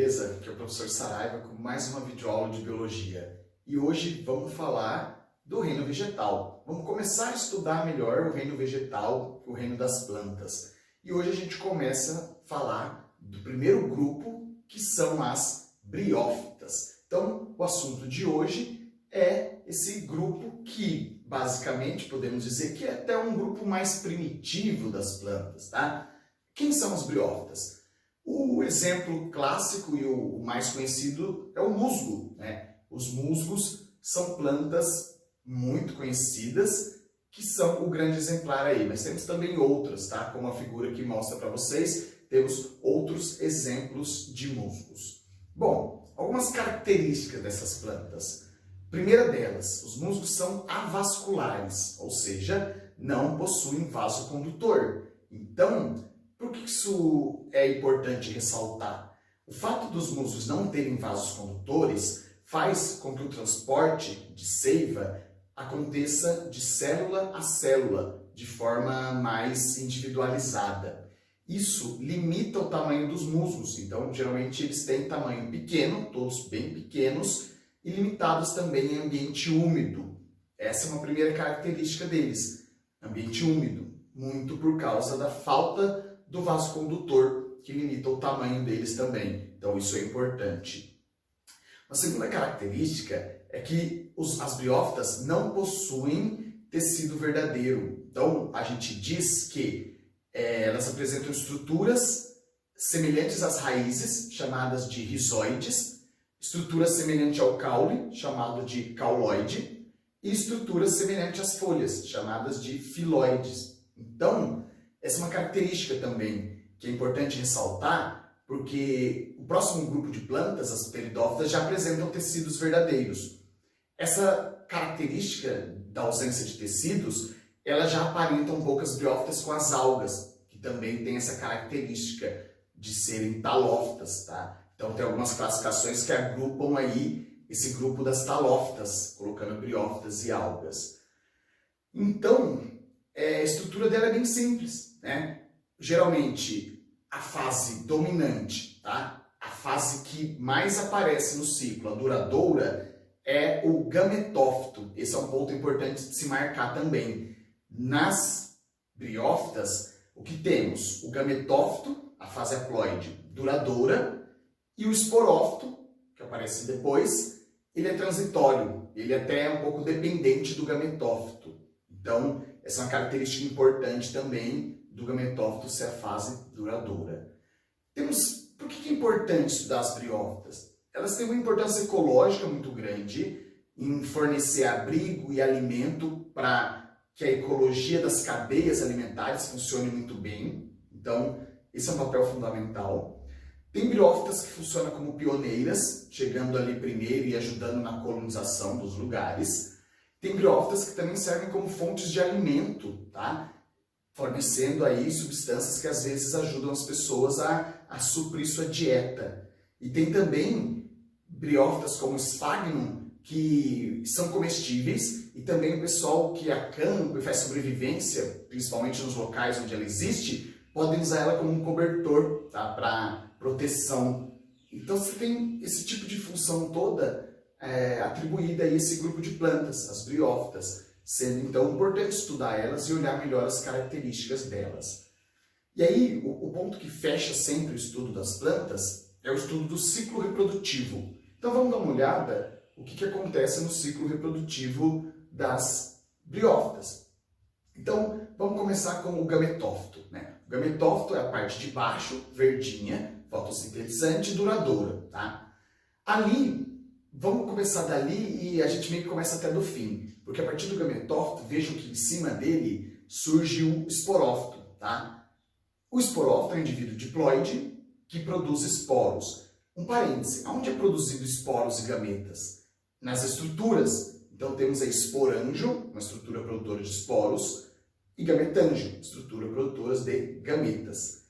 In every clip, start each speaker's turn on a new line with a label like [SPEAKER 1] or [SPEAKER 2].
[SPEAKER 1] beleza? Aqui é o professor Saraiva com mais uma videoaula de biologia. E hoje vamos falar do reino vegetal. Vamos começar a estudar melhor o reino vegetal, o reino das plantas. E hoje a gente começa a falar do primeiro grupo, que são as briófitas. Então, o assunto de hoje é esse grupo que, basicamente, podemos dizer que é até um grupo mais primitivo das plantas, tá? Quem são as briófitas? O exemplo clássico e o mais conhecido é o musgo, né? Os musgos são plantas muito conhecidas, que são o grande exemplar aí, mas temos também outras, tá? Como a figura que mostra para vocês, temos outros exemplos de musgos. Bom, algumas características dessas plantas. Primeira delas, os musgos são avasculares, ou seja, não possuem vaso condutor. Então, por que isso é importante ressaltar? O fato dos musgos não terem vasos condutores faz com que o transporte de seiva aconteça de célula a célula, de forma mais individualizada. Isso limita o tamanho dos musgos, então geralmente eles têm tamanho pequeno, todos bem pequenos, e limitados também em ambiente úmido. Essa é uma primeira característica deles, ambiente úmido, muito por causa da falta do vaso condutor, que limita o tamanho deles também. Então isso é importante. Uma segunda característica é que as briófitas não possuem tecido verdadeiro. Então a gente diz que elas apresentam estruturas semelhantes às raízes, chamadas de rizóides, estrutura semelhante ao caule, chamado de cauloide, e estruturas semelhantes às folhas, chamadas de filóides. Então, essa é uma característica também que é importante ressaltar, porque o próximo grupo de plantas, as pteridófitas, já apresentam tecidos verdadeiros. Essa característica da ausência de tecidos, ela já aparenta um pouco as briófitas com as algas, que também tem essa característica de serem talófitas, tá? Então tem algumas classificações que agrupam aí esse grupo das talófitas, colocando briófitas e algas. Então, a estrutura dela é bem simples, né? Geralmente, a fase dominante, tá? A fase que mais aparece no ciclo, a duradoura, é o gametófito. Esse é um ponto importante de se marcar também. Nas briófitas, o que temos? O gametófito, a fase haploide duradoura, e o esporófito, que aparece depois, ele é transitório, ele até é um pouco dependente do gametófito. Então, essa é uma característica importante também do gametófito ser a fase duradoura. Por que é importante estudar as briófitas? Elas têm uma importância ecológica muito grande em fornecer abrigo e alimento para que a ecologia das cadeias alimentares funcione muito bem. Então, esse é um papel fundamental. Tem briófitas que funcionam como pioneiras, chegando ali primeiro e ajudando na colonização dos lugares. Tem briófitas que também servem como fontes de alimento, tá? Fornecendo aí substâncias que às vezes ajudam as pessoas a suprir sua dieta. E tem também briófitas como Sphagnum, que são comestíveis, e também o pessoal que acampa e faz sobrevivência, principalmente nos locais onde ela existe, podem usar ela como um cobertor, tá? Para proteção. Então você tem esse tipo de função toda atribuída a esse grupo de plantas, as briófitas, sendo então importante estudar elas e olhar melhor as características delas. E aí, o ponto que fecha sempre o estudo das plantas é o estudo do ciclo reprodutivo. Então vamos dar uma olhada o que acontece no ciclo reprodutivo das briófitas. Então vamos começar com o gametófito, né? O gametófito é a parte de baixo, verdinha, fotossintetizante e duradoura, tá? Ali, vamos começar dali e a gente meio que começa até do fim, porque a partir do gametófito, vejam que em cima dele surge o esporófito, tá? O esporófito é um indivíduo diploide que produz esporos. Um parêntese, onde é produzido esporos e gametas? Nas estruturas. Então temos aí esporângio, uma estrutura produtora de esporos, e gametângio, estrutura produtora de gametas.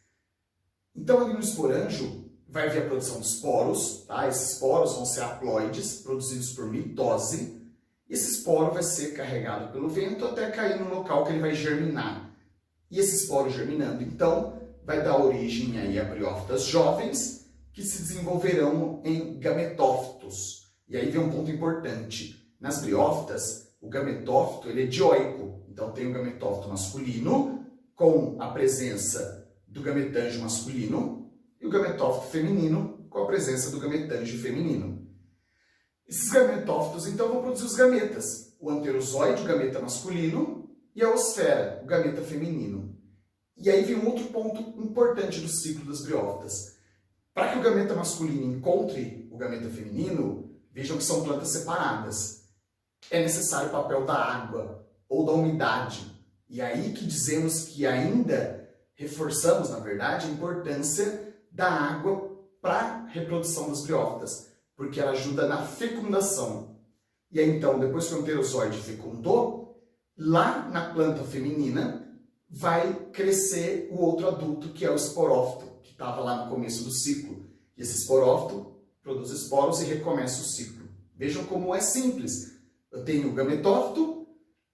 [SPEAKER 1] Então ali no esporângio vai haver a produção de esporos, tá? Esses esporos vão ser haploides, produzidos por mitose. Esse esporo vai ser carregado pelo vento até cair no local que ele vai germinar. E esse esporo germinando, então, vai dar origem aí a briófitas jovens, que se desenvolverão em gametófitos. E aí vem um ponto importante. Nas briófitas, o gametófito ele é dioico. Então tem o gametófito masculino, com a presença do gametângio masculino, e o gametófito feminino, com a presença do gametângio feminino. Esses gametófitos, então, vão produzir os gametas. O anterozoide, o gameta masculino, e a osfera, o gameta feminino. E aí vem um outro ponto importante do ciclo das briófitas. Para que o gameta masculino encontre o gameta feminino, vejam que são plantas separadas. É necessário o papel da água ou da umidade. E aí que dizemos que ainda reforçamos, na verdade, a importância da água para a reprodução das briófitas, porque ela ajuda na fecundação. E aí, então, depois que o anterozoide fecundou, lá na planta feminina vai crescer o outro adulto, que é o esporófito, que estava lá no começo do ciclo. E esse esporófito produz esporos e recomeça o ciclo. Vejam como é simples. Eu tenho o gametófito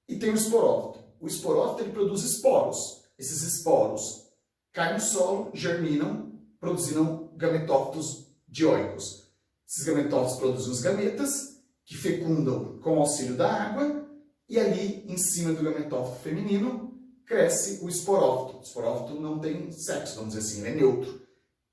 [SPEAKER 1] e tenho o esporófito. O esporófito ele produz esporos. Esses esporos caem no solo, germinam, produzindo gametófitos dioicos. Esses gametófitos produzem os gametas, que fecundam com o auxílio da água, e ali, em cima do gametófito feminino, cresce o esporófito. O esporófito não tem sexo, vamos dizer assim, ele é neutro.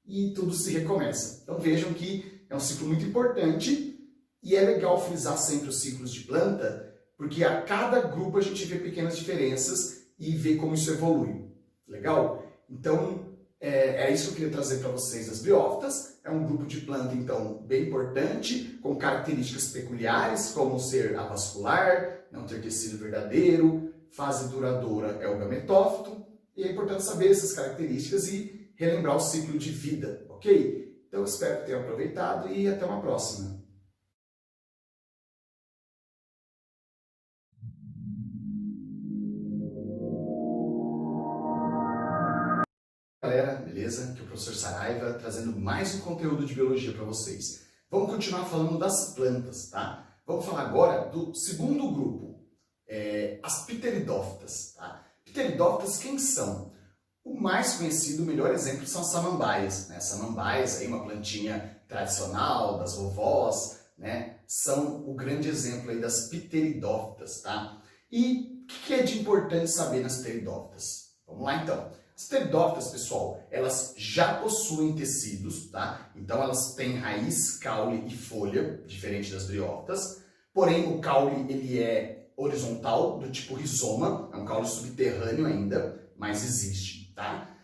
[SPEAKER 1] E tudo se recomeça. Então vejam que é um ciclo muito importante, e é legal frisar sempre os ciclos de planta, porque a cada grupo a gente vê pequenas diferenças e vê como isso evolui. Legal? Então, é isso que eu queria trazer para vocês das briófitas. É um grupo de planta, então, bem importante, com características peculiares, como ser avascular, não ter tecido verdadeiro, fase duradoura é o gametófito, e é importante saber essas características e relembrar o ciclo de vida, ok? Então, espero que tenham aproveitado e até uma próxima. Galera, beleza? Aqui é o professor Saraiva, trazendo mais um conteúdo de biologia para vocês. Vamos continuar falando das plantas, tá? Vamos falar agora do segundo grupo, as pteridófitas, tá? Pteridófitas, quem são? O mais conhecido, o melhor exemplo são as samambaias, né? Samambaias, aí uma plantinha tradicional das vovós, né? São o grande exemplo aí das pteridófitas, tá? E o que é de importante saber nas pteridófitas? Vamos lá então. As pteridófitas, pessoal, elas já possuem tecidos, tá? Então elas têm raiz, caule e folha, diferente das briófitas. Porém, o caule ele é horizontal, do tipo rizoma, é um caule subterrâneo ainda, mas existe, tá?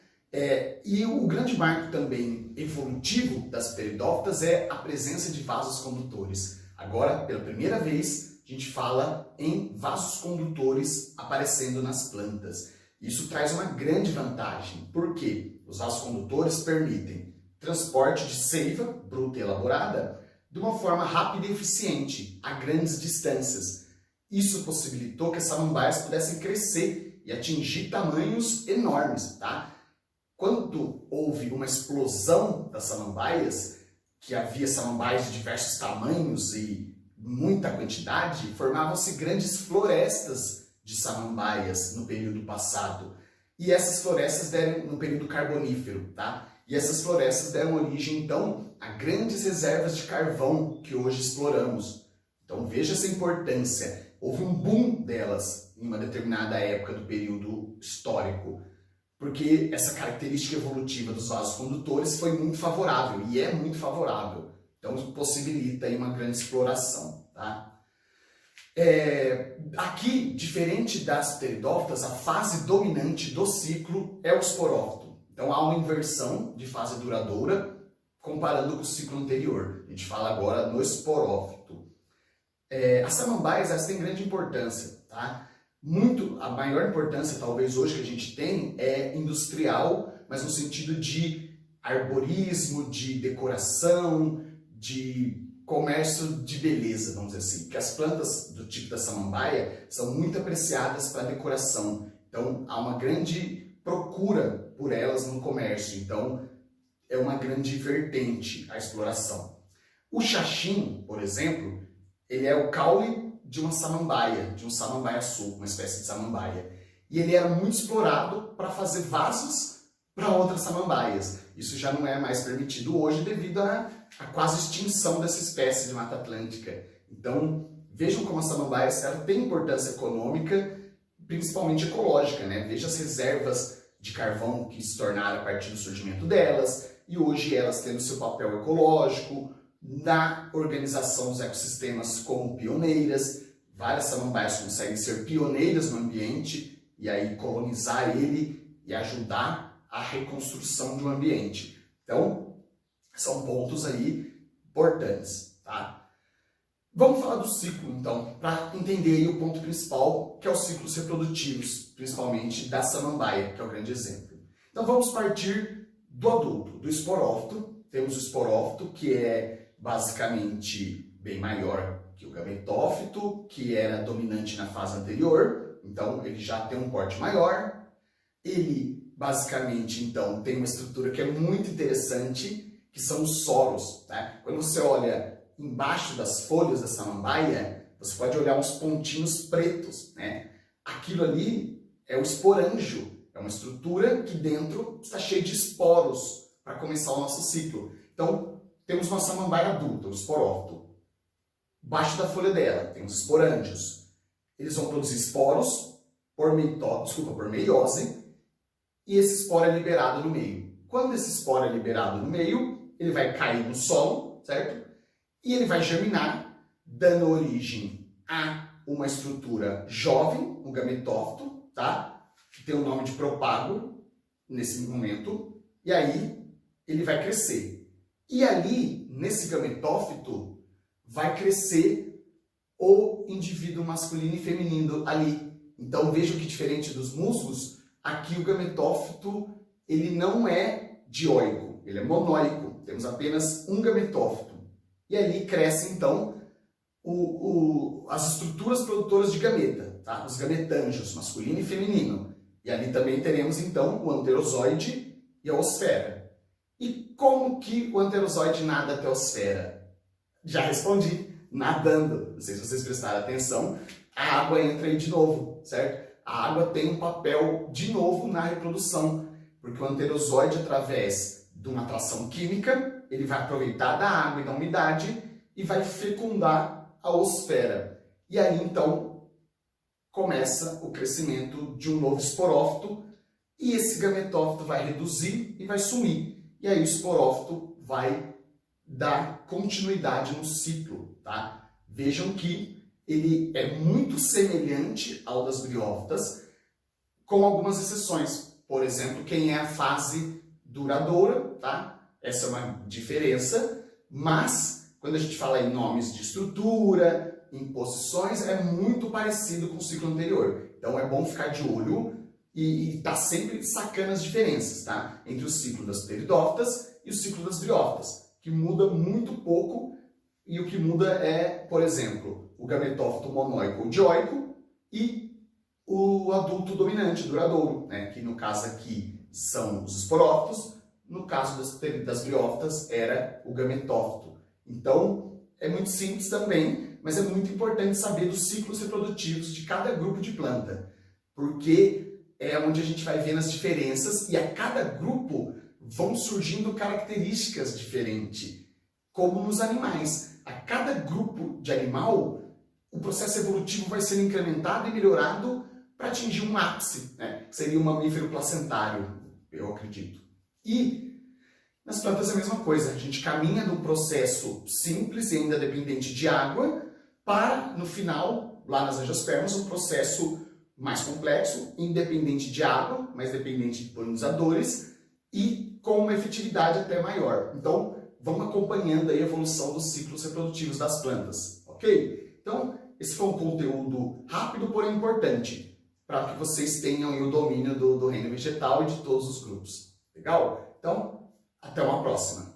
[SPEAKER 1] E o grande marco também evolutivo das pteridófitas é a presença de vasos condutores. Agora, pela primeira vez, a gente fala em vasos condutores aparecendo nas plantas. Isso traz uma grande vantagem, porque os vasos condutores permitem transporte de seiva bruta e elaborada de uma forma rápida e eficiente, a grandes distâncias. Isso possibilitou que as samambaias pudessem crescer e atingir tamanhos enormes, tá? Quando houve uma explosão das samambaias, que havia samambaias de diversos tamanhos e muita quantidade, formavam-se grandes florestas de samambaias no período passado. E essas florestas deram no período carbonífero, tá? E essas florestas deram origem, então, a grandes reservas de carvão que hoje exploramos. Então veja essa importância. Houve um boom delas em uma determinada época do período histórico, porque essa característica evolutiva dos vasos condutores foi muito favorável, e é muito favorável. Então possibilita aí uma grande exploração, tá? Aqui, diferente das pteridófitas, a fase dominante do ciclo é o esporófito. Então há uma inversão de fase duradoura comparando com o ciclo anterior. A gente fala agora no esporófito. As samambaias elas têm grande importância, tá? A maior importância talvez hoje que a gente tem é industrial, mas no sentido de arborismo, de decoração, de comércio de beleza, vamos dizer assim, porque as plantas do tipo da samambaia são muito apreciadas para decoração, então há uma grande procura por elas no comércio, então é uma grande vertente a exploração. O xaxim, por exemplo, ele é o caule de uma samambaia, de um samambaia sul, uma espécie de samambaia, e ele era muito explorado para fazer vasos para outras samambaias. Isso já não é mais permitido hoje devido à quase extinção dessa espécie de Mata Atlântica. Então, vejam como a samambaia ela tem importância econômica, principalmente ecológica, né? Veja as reservas de carvão que se tornaram a partir do surgimento delas, e hoje elas tendo seu papel ecológico na organização dos ecossistemas como pioneiras. Várias samambaias conseguem ser pioneiras no ambiente e aí colonizar ele e ajudar a reconstrução de um ambiente. Então, são pontos aí importantes, tá? Vamos falar do ciclo, então, para entender aí o ponto principal, que é os ciclos reprodutivos, principalmente da samambaia, que é o grande exemplo. Então, vamos partir do adulto, do esporófito. Temos o esporófito, que é basicamente bem maior que o gametófito, que era dominante na fase anterior. Então, ele já tem um porte maior. Ele, basicamente, então, tem uma estrutura que é muito interessante, que são os soros, né? Quando você olha embaixo das folhas da samambaia, você pode olhar uns pontinhos pretos, né? Aquilo ali é o esporângio, é uma estrutura que dentro está cheia de esporos para começar o nosso ciclo. Então, temos uma samambaia adulta, o esporófito. Embaixo da folha dela tem os esporângios. Eles vão produzir esporos por meiose, e esse esporo é liberado no meio. Quando esse esporo é liberado no meio, ele vai cair no solo, certo? E ele vai germinar, dando origem a uma estrutura jovem, um gametófito, tá? Que tem o nome de propago nesse momento, e aí ele vai crescer. E ali, nesse gametófito, vai crescer o indivíduo masculino e feminino ali. Então vejam que diferente dos musgos, aqui o gametófito ele não é dioico, ele é monóico. Temos apenas um gametófito. E ali cresce, então, as estruturas produtoras de gameta, tá? Os gametângios, masculino e feminino. E ali também teremos, então, o anterozoide e a osfera. E como que o anterozoide nada até a osfera? Já respondi, nadando. Não sei se vocês prestaram atenção, a água entra aí de novo, certo? A água tem um papel, de novo, na reprodução, porque o anterozoide, através de uma atração química, ele vai aproveitar da água e da umidade e vai fecundar a osfera. E aí, então, começa o crescimento de um novo esporófito e esse gametófito vai reduzir e vai sumir. E aí o esporófito vai dar continuidade no ciclo, tá? Vejam que ele é muito semelhante ao das briófitas, com algumas exceções. Por exemplo, quem é a fase duradoura, tá? Essa é uma diferença, mas quando a gente fala em nomes de estrutura, em posições, é muito parecido com o ciclo anterior. Então é bom ficar de olho e tá sempre sacando as diferenças, tá? Entre o ciclo das pteridófitas e o ciclo das briófitas, que muda muito pouco, e o que muda é, por exemplo, o gametófito monóico ou dioico e o adulto dominante, duradouro, né? Que no caso aqui são os esporófitos. No caso das briófitas, era o gametófito. Então, é muito simples também, mas é muito importante saber dos ciclos reprodutivos de cada grupo de planta, porque é onde a gente vai vendo as diferenças e a cada grupo vão surgindo características diferentes, como nos animais. A cada grupo de animal, o processo evolutivo vai sendo incrementado e melhorado para atingir um ápice, né? Seria um mamífero placentário, eu acredito. E nas plantas é a mesma coisa, a gente caminha num processo simples e ainda dependente de água para, no final, lá nas angiospermas, um processo mais complexo, independente de água, mas dependente de polinizadores e com uma efetividade até maior. Então, vamos acompanhando aí a evolução dos ciclos reprodutivos das plantas, ok? Então, esse foi um conteúdo rápido, porém importante, para que vocês tenham aí o domínio do reino vegetal e de todos os grupos. Legal? Então, até uma próxima.